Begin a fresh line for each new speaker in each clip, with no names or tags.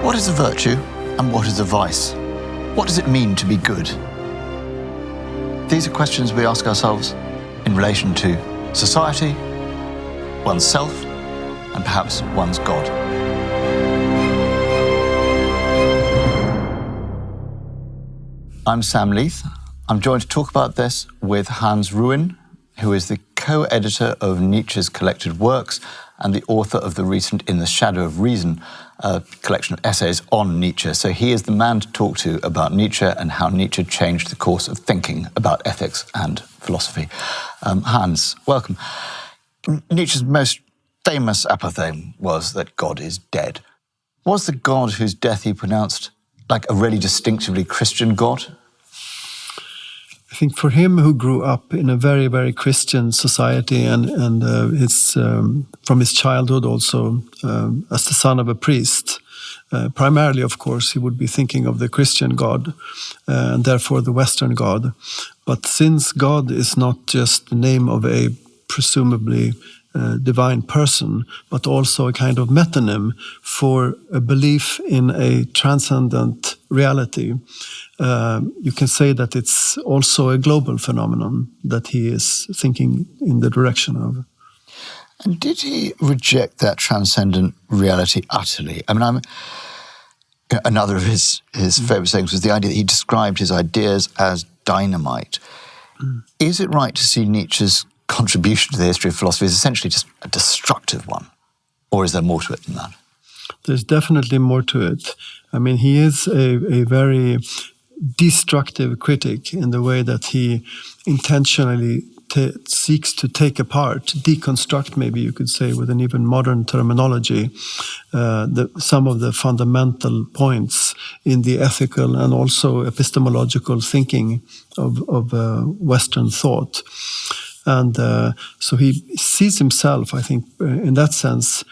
What is a virtue and what is a vice? What does it mean to be good? These are questions we ask ourselves in relation to society, oneself, and perhaps one's God. I'm Sam Leith. I'm joined to talk about this with Hans Ruin, who is the co-editor of Nietzsche's collected works and the author of the recent In the Shadow of Reason, a collection of essays on Nietzsche. So he is the man to talk to about Nietzsche and how Nietzsche changed the course of thinking about ethics and philosophy. Hans, welcome. Nietzsche's most famous apothegm was that God is dead. Was the God whose death he pronounced like a really distinctively Christian God?
I think for him, who grew up in a very, very Christian society and from his childhood also as the son of a priest, primarily, of course, he would be thinking of the Christian God and therefore the Western God. But since God is not just the name of a presumably divine person, but also a kind of metonym for a belief in a transcendent reality, you can say that it's also a global phenomenon that he is thinking in the direction of.
And did he reject that transcendent reality utterly? I mean, another of his famous things was the idea that he described his ideas as dynamite. Is it right to see Nietzsche's contribution to the history of philosophy as essentially just a destructive one? Or is there more to it than that?
There's definitely more to it. I mean, he is a very destructive critic in the way that he intentionally seeks to take apart, deconstruct, maybe you could say, with an even modern terminology, some of the fundamental points in the ethical and also epistemological thinking of Western thought. And so he sees himself, I think, in that sense,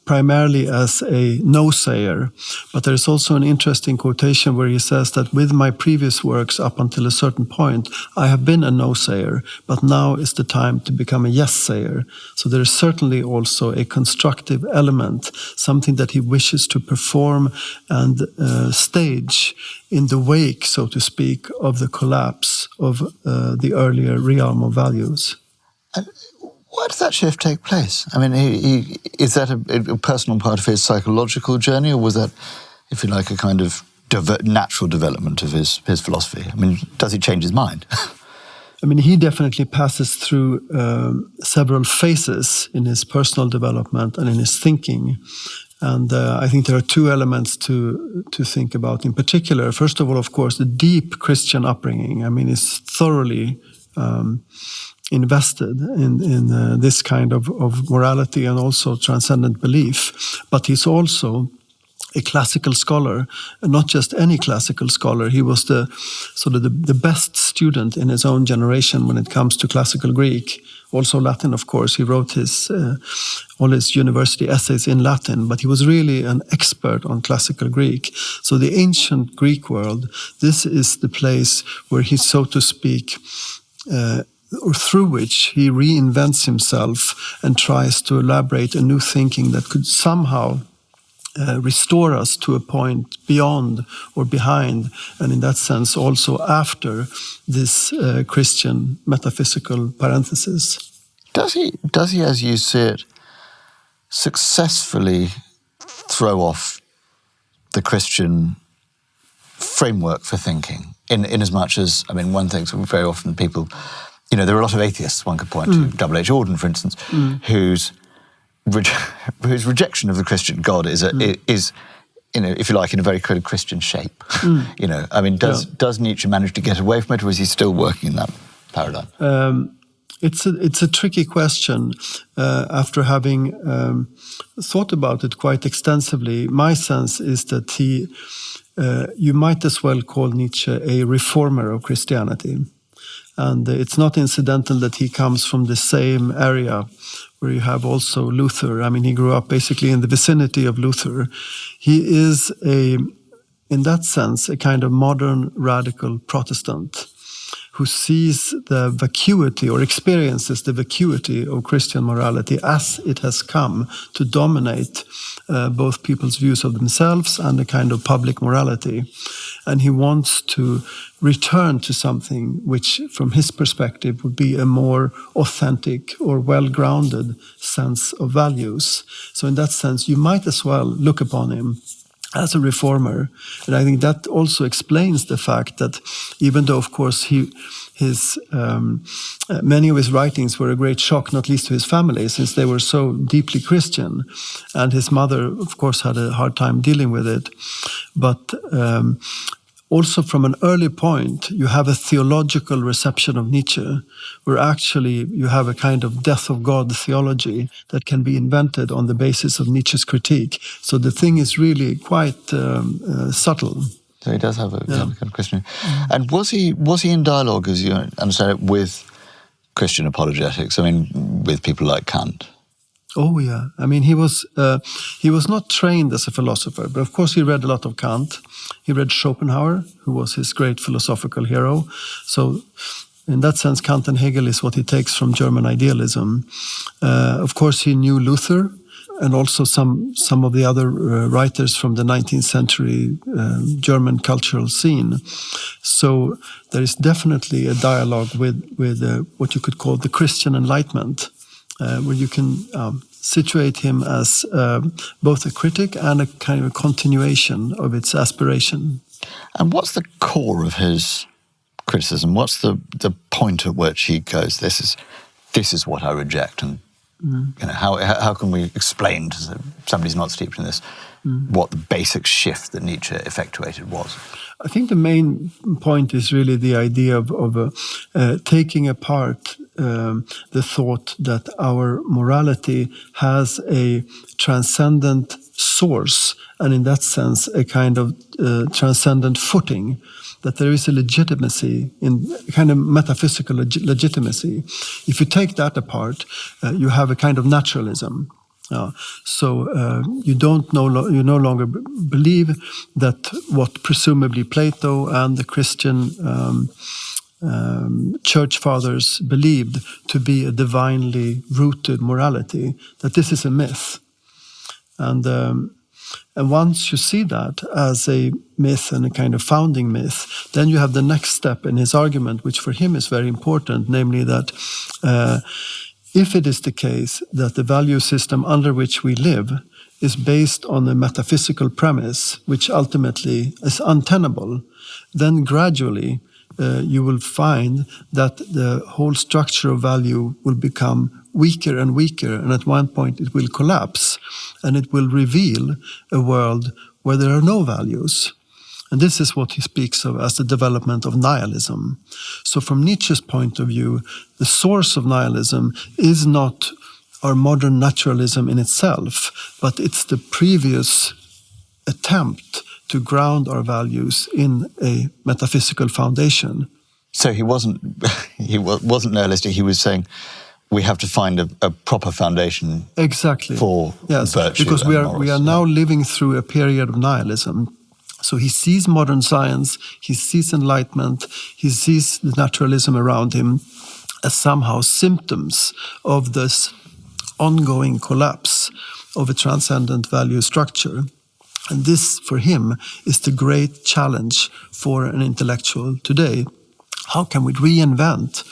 primarily as a no-sayer. But there is also an interesting quotation where he says that with my previous works up until a certain point, I have been a no-sayer, but now is the time to become a yes-sayer. So there is certainly also a constructive element, something that he wishes to perform and stage in the wake, so to speak, of the collapse of the earlier realm of values.
Why does that shift take place? I mean, is that a personal part of his psychological journey, or was that, if you like, a kind of natural development of his philosophy? I mean, does he change his mind?
I mean, he definitely passes through several phases in his personal development and in his thinking. And I think there are two elements to think about in particular. First of all, of course, the deep Christian upbringing. I mean, he's thoroughly invested in this kind of morality and also transcendent belief. But he's also a classical scholar, and not just any classical scholar. He was the best student in his own generation when it comes to classical Greek. Also Latin, of course. He wrote all his university essays in Latin, but he was really an expert on classical Greek. So the ancient Greek world, this is the place where he, so to speak, or through which he reinvents himself and tries to elaborate a new thinking that could somehow restore us to a point beyond or behind, and in that sense also after this Christian metaphysical parenthesis.
Does he, as you see it, successfully throw off the Christian framework for thinking? In as much as, I mean, one thing, so very often people, you know, there are a lot of atheists, one could point to, W.H. Auden, for instance, whose rejection of the Christian God is, you know, if you like, in a very kind of Christian shape. You know, I mean, does Nietzsche manage to get away from it, or is he still working in that paradigm?
It's a tricky question. After having thought about it quite extensively, my sense is that you might as well call Nietzsche a reformer of Christianity. And it's not incidental that he comes from the same area where you have also Luther. I mean, he grew up basically in the vicinity of Luther. He is in that sense, a kind of modern radical Protestant. who sees the vacuity or experiences the vacuity of Christian morality as it has come to dominate both people's views of themselves and a kind of public morality. And he wants to return to something which, from his perspective, would be a more authentic or well-grounded sense of values. So in that sense, you might as well look upon him as a reformer. And I think that also explains the fact that even though, of course, many of his writings were a great shock, not least to his family, since they were so deeply Christian. And his mother, of course, had a hard time dealing with it. But also from an early point, you have a theological reception of Nietzsche, where actually you have a kind of death of God theology that can be invented on the basis of Nietzsche's critique. So the thing is really quite subtle.
So he does have a kind of Christian. And was he in dialogue, as you understand it, with Christian apologetics? I mean, with people like Kant?
Oh yeah, I mean he was not trained as a philosopher, but of course he read a lot of Kant. He read Schopenhauer, who was his great philosophical hero. So in that sense, Kant and Hegel is what he takes from German idealism. Of course, he knew Luther and also some of the other writers from the 19th century German cultural scene. So there is definitely a dialogue with what you could call the Christian Enlightenment, where you can situate him as both a critic and a kind of a continuation of its aspiration.
And what's the core of his criticism? What's the point at which he goes, this is what I reject? And how can we explain to somebody who's not steeped in this what the basic shift that Nietzsche effectuated was?
I think the main point is really the idea of taking apart the thought that our morality has a transcendent source, and in that sense a kind of transcendent footing, that there is a legitimacy, in a kind of metaphysical legitimacy. If you take that apart, you have a kind of naturalism. So you no longer believe that what presumably Plato and the Christian church fathers believed to be a divinely rooted morality, that this is a myth. And once you see that as a myth and a kind of founding myth, then you have the next step in his argument, which for him is very important, namely that if it is the case that the value system under which we live is based on a metaphysical premise, which ultimately is untenable, then gradually you will find that the whole structure of value will become weaker and weaker, and at one point it will collapse, and it will reveal a world where there are no values. And this is what he speaks of as the development of nihilism. So from Nietzsche's point of view, the source of nihilism is not our modern naturalism in itself, but it's the previous attempt to ground our values in a metaphysical foundation.
So he wasn't nihilistic. He was saying we have to find a proper foundation.
Exactly.
For virtue.
Because we are now living through a period of nihilism. So he sees modern science, he sees enlightenment, he sees the naturalism around him as somehow symptoms of this ongoing collapse of a transcendent value structure. And this, for him, is the great challenge for an intellectual today. How can we reinvent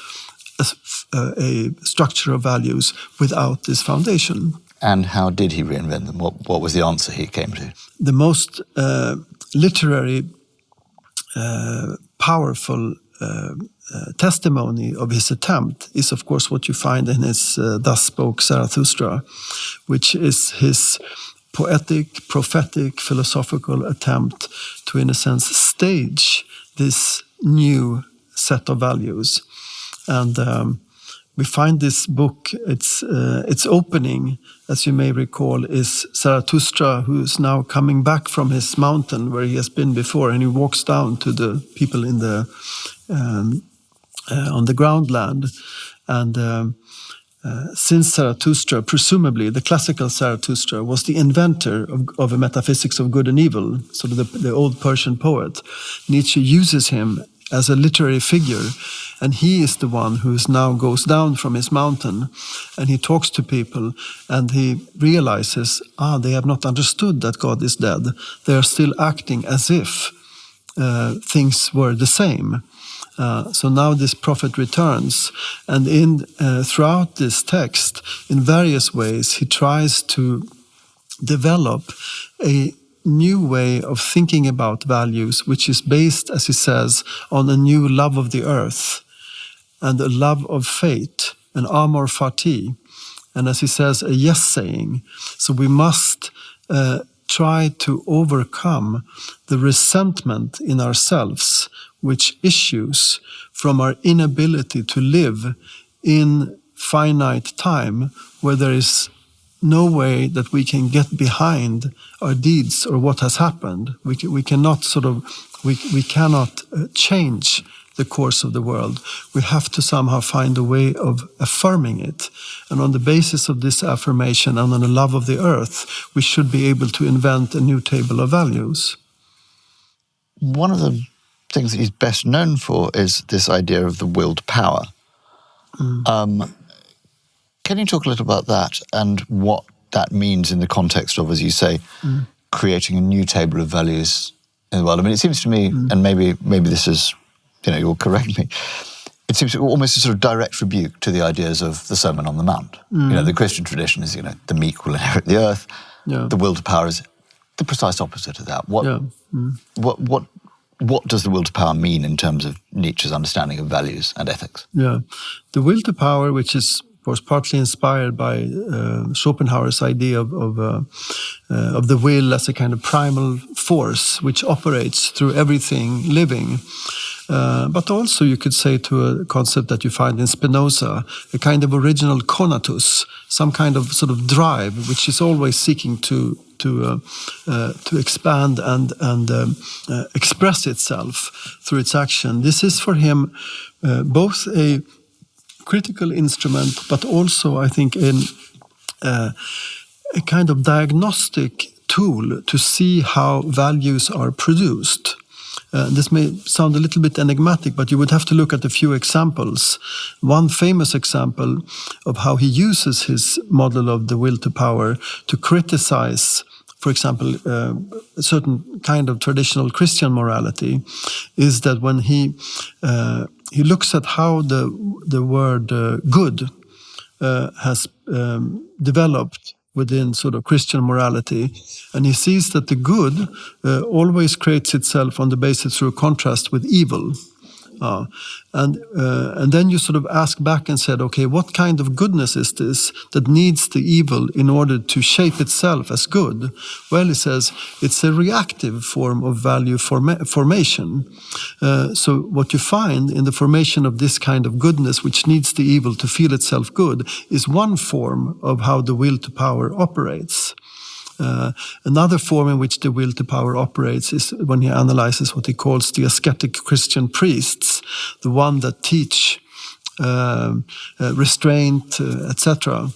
a structure of values without this foundation?
And how did he reinvent them? What was the answer he came to?
The most literary, powerful testimony of his attempt is, of course, what you find in his Thus Spoke Zarathustra, which is his poetic, prophetic, philosophical attempt to, in a sense, stage this new set of values. And we find this book, its opening, as you may recall, is Zarathustra, who is now coming back from his mountain where he has been before, and he walks down to the people in the on the groundland. And since Zarathustra, presumably the classical Zarathustra, was the inventor of a metaphysics of good and evil, sort of the old Persian poet, Nietzsche uses him as a literary figure. And he is the one who now goes down from his mountain and he talks to people and he realizes, they have not understood that God is dead. They are still acting as if things were the same. So now this prophet returns, and throughout this text, in various ways, he tries to develop a new way of thinking about values, which is based, as he says, on a new love of the earth and a love of fate, an amor fati, and as he says, a yes-saying. So we must try to overcome the resentment in ourselves, which issues from our inability to live in finite time, where there is no way that we can get behind our deeds or what has happened. We cannot change the course of the world. We have to somehow find a way of affirming it. And on the basis of this affirmation and on the love of the earth, we should be able to invent a new table of values.
One of the things that he's best known for is this idea of the willed power. Can you talk a little about that and what that means in the context of, as you say, creating a new table of values in the world? I mean, it seems to me, and maybe this is, you'll correct me, it seems almost a sort of direct rebuke to the ideas of the Sermon on the Mount. The Christian tradition is, the meek will inherit the earth. Yeah. The will to power is the precise opposite of that. What does the will to power mean in terms of Nietzsche's understanding of values and ethics?
Yeah, the will to power, which is, of course, partly inspired by Schopenhauer's idea of the will as a kind of primal force which operates through everything living. But also you could say to a concept that you find in Spinoza, a kind of original conatus, some kind of sort of drive which is always seeking to expand and express itself through its action. This is for him both a critical instrument, but also, I think, a kind of diagnostic tool to see how values are produced. This may sound a little bit enigmatic, but you would have to look at a few examples. One famous example of how he uses his model of the will to power to criticize, for example, a certain kind of traditional Christian morality is that when he looks at how the word good has developed within sort of Christian morality, and he sees that the good always creates itself on the basis through contrast with evil. And then you sort of ask back and said, okay, what kind of goodness is this that needs the evil in order to shape itself as good? Well, he says it's a reactive form of value formation. So what you find in the formation of this kind of goodness, which needs the evil to feel itself good, is one form of how the will to power operates. Another form in which the will to power operates is when he analyzes what he calls the ascetic Christian priests, the one that teach restraint, etc.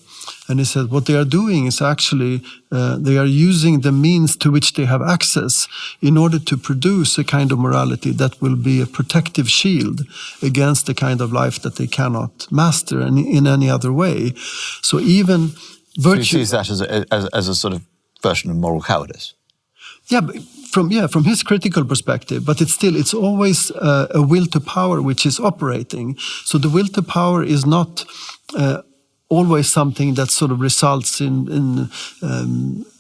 And he said what they are doing is actually they are using the means to which they have access in order to produce a kind of morality that will be a protective shield against the kind of life that they cannot master in any other way. So even virtue...
So he sees that as a sort of version of moral cowardice.
Yeah, from his critical perspective, but it's always a will to power which is operating. So the will to power is not always something that sort of results in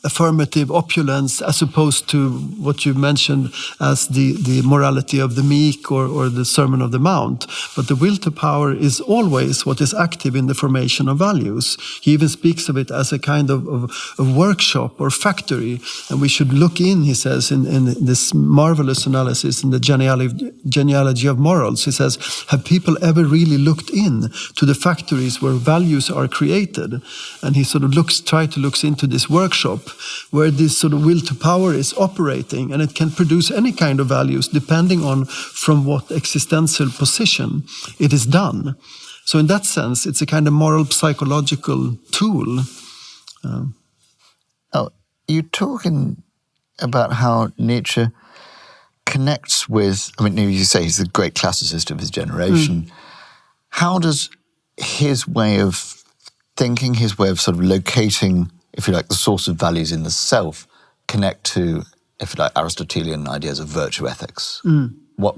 affirmative opulence, as opposed to what you mentioned as the morality of the meek or the Sermon of the Mount. But the will to power is always what is active in the formation of values. He even speaks of it as a kind of workshop or factory. And we should look in, he says, in this marvelous analysis in the genealogy of morals. He says, have people ever really looked in to the factories where values are created? And he sort of tries to look into this workshop where this sort of will to power is operating, and it can produce any kind of values depending on from what existential position it is done. So in that sense, it's a kind of moral psychological tool.
You're talking about how Nietzsche connects with, I mean, you say he's the great classicist of his generation. How does his way of thinking, his way of sort of locating, if you like, the source of values in the self, connect to, if you like, Aristotelian ideas of virtue ethics? What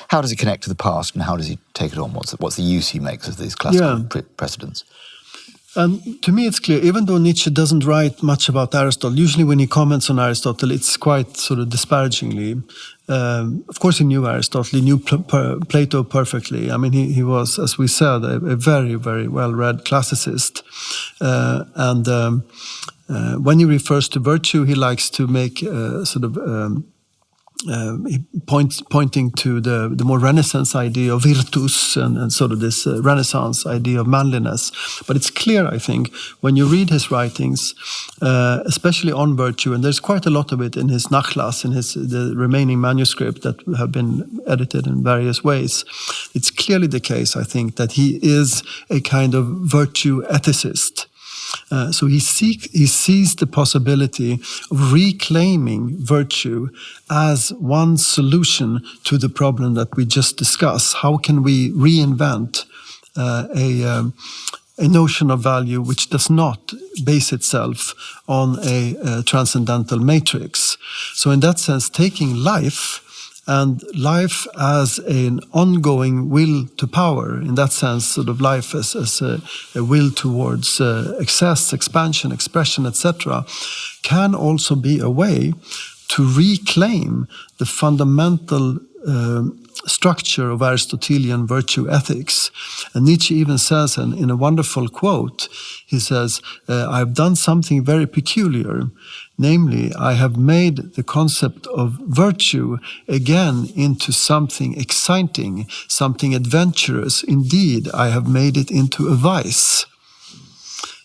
how does it connect to the past, and how does he take it on? What's the use he makes of these classical precedents?
And to me, it's clear, even though Nietzsche doesn't write much about Aristotle, usually when he comments on Aristotle, it's quite sort of disparagingly. Of course, he knew Aristotle, he knew Plato perfectly. I mean, he was, as we said, a very, very well-read classicist. When he refers to virtue, he likes to make pointing to the more Renaissance idea of virtus and sort of this Renaissance idea of manliness. But it's clear, I think, when you read his writings, especially on virtue, and there's quite a lot of it in his Nachlass, in the remaining manuscript that have been edited in various ways. It's clearly the case, I think, that he is a kind of virtue ethicist. So he sees the possibility of reclaiming virtue as one solution to the problem that we just discussed. How can we reinvent a notion of value which does not base itself on a transcendental matrix? So in that sense, taking life and life as an ongoing will to power, in that sense, sort of life as a will towards excess, expansion, expression, etc., can also be a way to reclaim the fundamental structure of Aristotelian virtue ethics. And Nietzsche even says, in a wonderful quote, he says, "I've done something very peculiar. Namely, I have made the concept of virtue again into something exciting, something adventurous. Indeed, I have made it into a vice."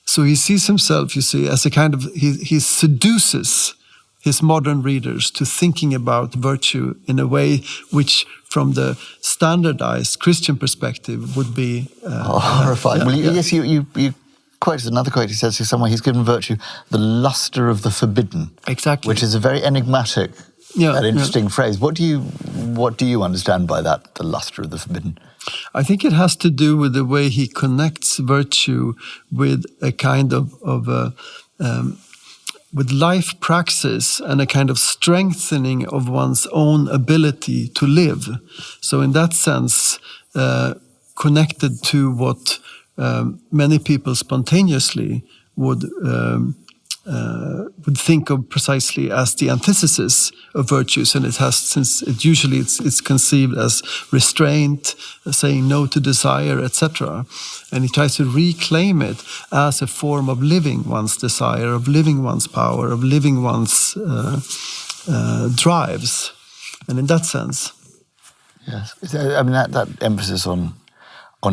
So he sees himself, you see, as a kind of, he seduces his modern readers to thinking about virtue in a way which, from the standardized Christian perspective, would be
horrifying. Yes, you quoted another quote. He says somewhere he's given virtue the luster of the forbidden.
Exactly,
which is a very enigmatic and interesting phrase. What do you understand by that? The luster of the forbidden.
I think it has to do with the way he connects virtue with a kind of with life praxis and a kind of strengthening of one's own ability to live. So in that sense, connected to what many people spontaneously would think of precisely as the antithesis of virtues, and it has, since it usually it's conceived as restraint, saying no to desire, etc. And he tries to reclaim it as a form of living one's desire, of living one's power, of living one's drives, and in that sense,
yes, I mean that emphasis on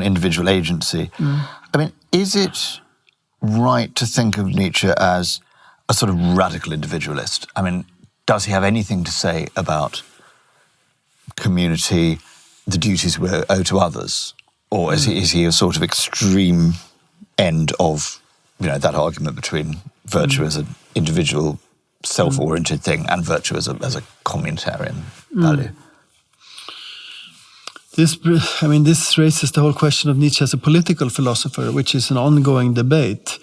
individual agency. I mean, is it right to think of Nietzsche as a sort of radical individualist? I mean, does he have anything to say about community, the duties we owe to others? Or is he a sort of extreme end of, that argument between virtue as an individual, self-oriented thing and virtue as a communitarian value?
This raises the whole question of Nietzsche as a political philosopher, which is an ongoing debate.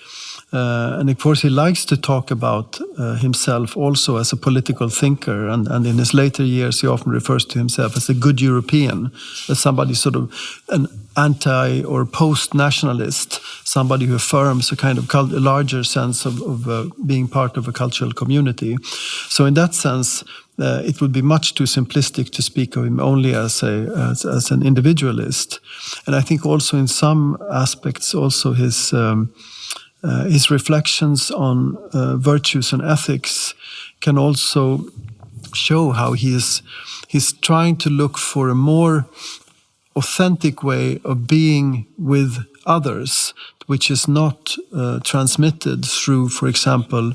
And of course, he likes to talk about himself also as a political thinker. And in his later years, he often refers to himself as a good European, as somebody sort of an anti or post-nationalist, somebody who affirms a kind of a larger sense of being part of a cultural community. So in that sense, it would be much too simplistic to speak of him only as an individualist. And I think also in some aspects, also his reflections on virtues and ethics can also show how he's trying to look for a more authentic way of being with others, which is not transmitted through, for example,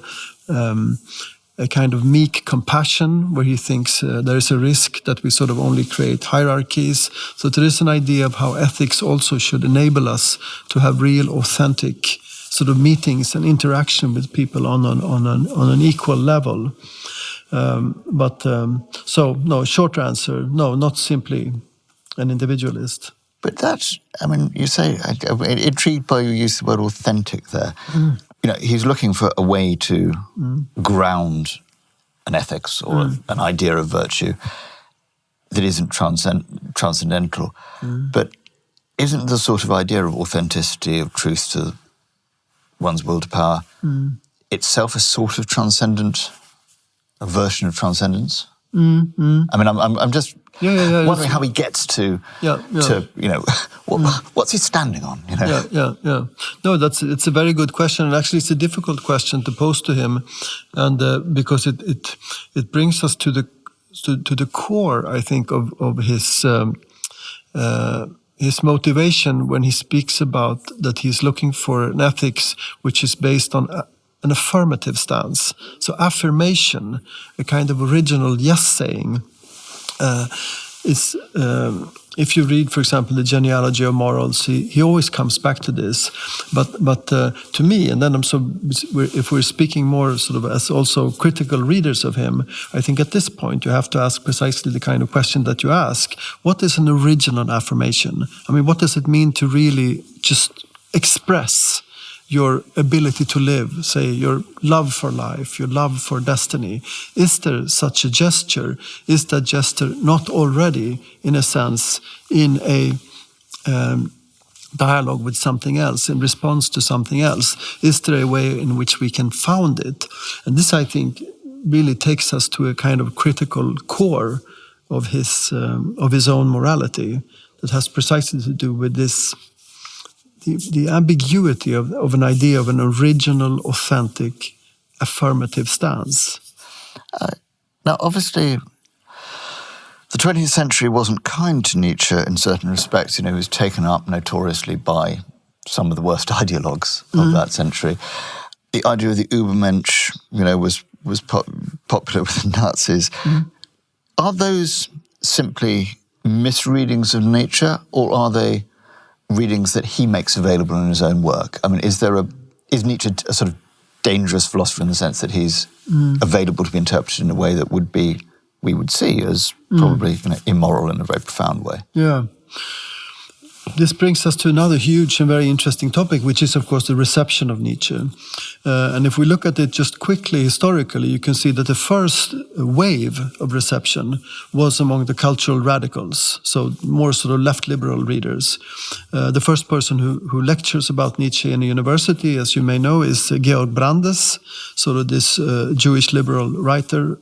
a kind of meek compassion, where he thinks there is a risk that we sort of only create hierarchies. So there is an idea of how ethics also should enable us to have real, authentic sort of meetings and interaction with people on an equal level. So no, short answer, no, not simply an individualist.
But that's, I mean, you say, I'm intrigued by your use of the word authentic there. You know, he's looking for a way to ground an ethics or an idea of virtue that isn't transcendental. But isn't the sort of idea of authenticity, of truth to one's will to power, itself a sort of transcendent, a version of transcendence? I mean, I'm just wondering how he gets to you know, what's he standing on? You know?
No, it's a very good question, and actually, it's a difficult question to pose to him, and because it brings us to the core, I think, of his motivation when he speaks about that he's looking for an ethics which is based on an affirmative stance. So affirmation, a kind of original yes-saying, is, if you read, for example, the genealogy of morals, he always comes back to this. But to me, and then if we're speaking more sort of as also critical readers of him, I think at this point you have to ask precisely the kind of question that you ask. What is an original affirmation? I mean, what does it mean to really just express your ability to live, say your love for life, your love for destiny? Is there such a gesture? Is that gesture not already, in a sense, in a dialogue with something else, in response to something else? Is there a way in which we can found it? And this, I think, really takes us to a kind of critical core of his own morality that has precisely to do with this. The ambiguity of an idea of an original, authentic, affirmative stance.
Now, obviously, the 20th century wasn't kind to Nietzsche in certain respects. You know, he was taken up notoriously by some of the worst ideologues of that century. The idea of the Übermensch, you know, was popular with the Nazis. Are those simply misreadings of nature, or are they readings that he makes available in his own work? I mean, is Nietzsche a sort of dangerous philosopher in the sense that he's available to be interpreted in a way that we would see as probably, you know, immoral in a very profound way?
Yeah. This brings us to another huge and very interesting topic, which is, of course, the reception of Nietzsche. And if we look at it just quickly, historically, you can see that the first wave of reception was among the cultural radicals, so more sort of left liberal readers. The first person who lectures about Nietzsche in a university, as you may know, is Georg Brandes, sort of this Jewish liberal writer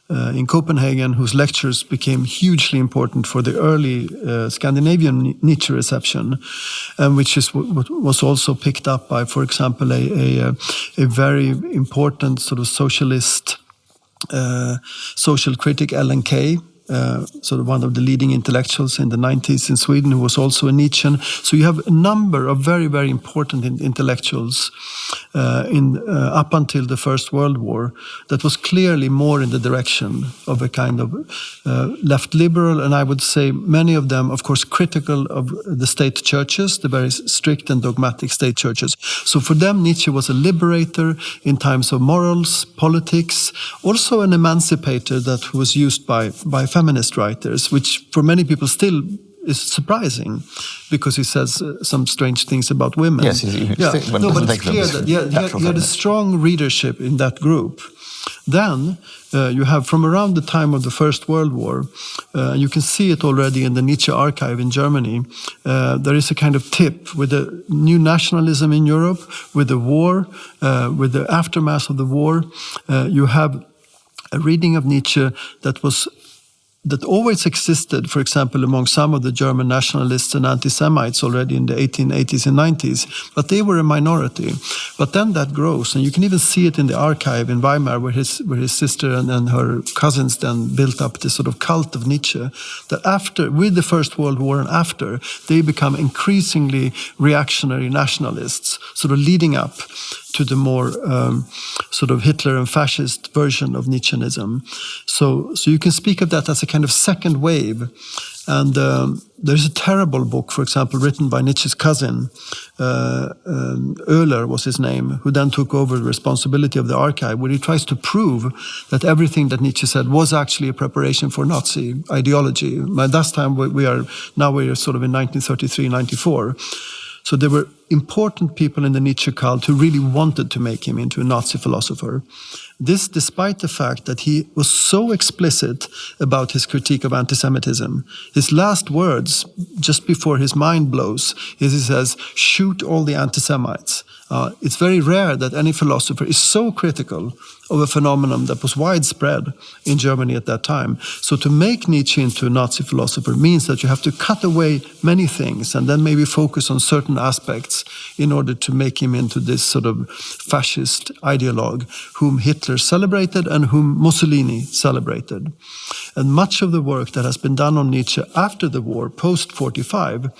in Copenhagen, whose lectures became hugely important for the early Scandinavian Nietzsche reception, which is what was also picked up by, for example, a very important sort of socialist social critic, Ellen Key, sort of one of the leading intellectuals in the 90s in Sweden, who was also a Nietzschean. So you have a number of very, very important intellectuals up until the First World War that was clearly more in the direction of a kind of left liberal, and I would say many of them, of course, critical of the state churches, the very strict and dogmatic state churches. So for them, Nietzsche was a liberator in times of morals, politics, also an emancipator that was used by feminist writers, which for many people still is surprising, because he says some strange things about women.
Yes,
but it's clear that he had a strong readership in that group. Then you have, from around the time of the First World War, you can see it already in the Nietzsche archive in Germany, there is a kind of tip with the new nationalism in Europe, with the war, with the aftermath of the war. You have a reading of Nietzsche that always existed, for example, among some of the German nationalists and anti-Semites already in the 1880s and 90s, but they were a minority. But then that grows, and you can even see it in the archive in Weimar, where his sister and her cousins then built up this sort of cult of Nietzsche, that after, with the First World War and after, they become increasingly reactionary nationalists, sort of leading up to the more sort of Hitler and fascist version of Nietzscheanism. So you can speak of that as a kind of second wave. And there's a terrible book, for example, written by Nietzsche's cousin, Oehler was his name, who then took over the responsibility of the archive, where he tries to prove that everything that Nietzsche said was actually a preparation for Nazi ideology. By that time, we are sort of in 1933, 94. So there were important people in the Nietzsche cult who really wanted to make him into a Nazi philosopher. This despite the fact that he was so explicit about his critique of anti-Semitism. His last words, just before his mind blows, is he says, "Shoot all the anti-Semites." It's very rare that any philosopher is so critical of a phenomenon that was widespread in Germany at that time. So to make Nietzsche into a Nazi philosopher means that you have to cut away many things and then maybe focus on certain aspects in order to make him into this sort of fascist ideologue whom Hitler celebrated and whom Mussolini celebrated. And much of the work that has been done on Nietzsche after the war, post-45,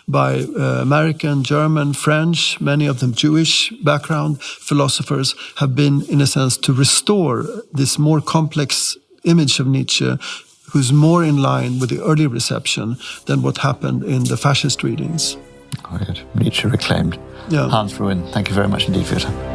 by American, German, French, many of them Jewish background philosophers have been, in a sense, to restore this more complex image of Nietzsche, who's more in line with the early reception than what happened in the fascist readings.
Good. Nietzsche reclaimed.
Yeah.
Hans Ruin, thank you very much indeed for your time.